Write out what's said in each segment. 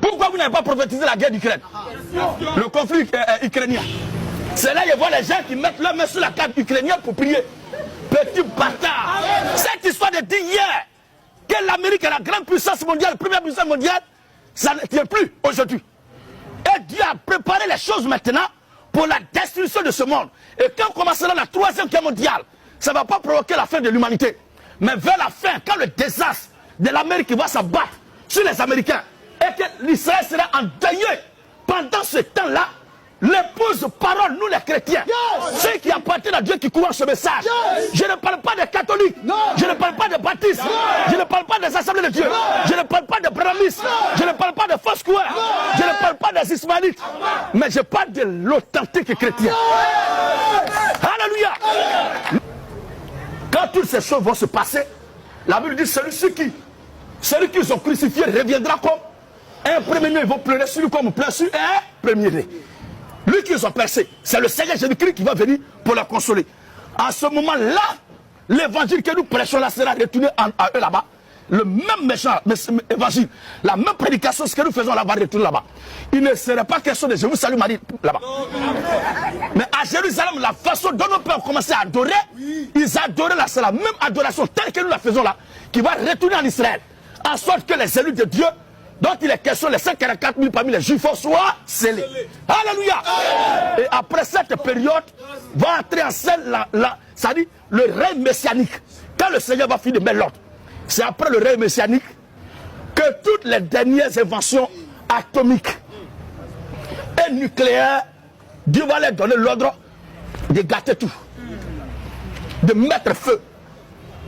Pourquoi vous n'avez pas prophétisé la guerre d'Ukraine? Le conflit ukrainien. C'est là, je vois les gens qui mettent leur main sur la carte ukrainienne pour prier. Petit bâtard. Cette histoire de dire hier que l'Amérique est la grande puissance mondiale, la première puissance mondiale, ça ne tient plus aujourd'hui. Et Dieu a préparé les choses maintenant pour la destruction de ce monde. Et quand commencera la troisième guerre mondiale, ça ne va pas provoquer la fin de l'humanité. Mais vers la fin, quand le désastre de l'Amérique va s'abattre sur les Américains et que l'Israël sera endeuillé, pendant ce temps-là, l'épouse parole, nous les chrétiens, ceux qui appartiennent à Dieu qui courent ce message. Je ne parle pas des catholiques, je ne parle pas des baptistes, je ne parle pas des assemblées de Dieu, je ne parle pas des brahmistes, je ne parle pas des fausses coureurs, je ne parle pas des ismaélites, mais je parle de l'authentique chrétien. Alléluia. Quand toutes ces choses vont se passer, la Bible dit celui qu'ils ont crucifié reviendra comme un premier-né. Ils vont pleurer sur lui comme on pleure sur un premier-né. Lui qu'ils ont percé, c'est le Seigneur Jésus-Christ qui va venir pour la consoler. À ce moment-là, l'évangile que nous prêchons là sera retourné à eux là-bas. Le même méchant évangile, la même prédication, ce que nous faisons là-bas, retourne là-bas. Il ne serait pas question de Jérusalem là-bas. Mais à Jérusalem, la façon dont nos pères ont commencé à adorer, ils adoraient là, c'est la même adoration telle que nous la faisons là, qui va retourner en Israël. En sorte que les élus de Dieu, dont il est question, les 144 000 parmi les Juifs, soient scellés. Alléluia. Et après cette période, va entrer en scène c'est-à-dire le règne messianique. Quand le Seigneur va finir de mettre l'ordre, c'est après le règne messianique que toutes les dernières inventions atomiques et nucléaires, Dieu va leur donner l'ordre de gâter tout, de mettre feu.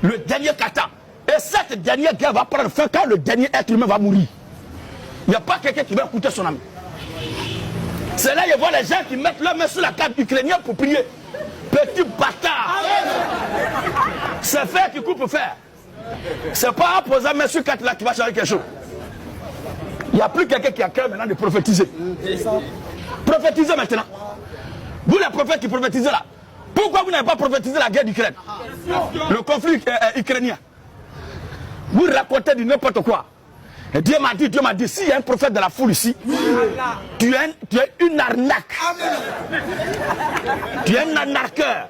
Le dernier kata. Et cette dernière guerre va prendre fin quand le dernier être humain va mourir. Il n'y a pas quelqu'un qui va écouter son ami. C'est là que je vois les gens qui mettent leur main sur la carte ukrainienne pour prier. Petit bâtard. C'est faire qui coupe faire. C'est pas en posant main sur carte là qui va changer quelque chose. Il n'y a plus quelqu'un qui a cœur maintenant de prophétiser. Prophétisez maintenant. Vous les prophètes qui prophétisez là. Pourquoi vous n'avez pas prophétisé la guerre d'Ukraine? Le conflit ukrainien. Vous racontez du n'importe quoi. Et Dieu m'a dit, s'il y a un prophète de la foule ici, tu es une arnaque. Tu es un arnaqueur.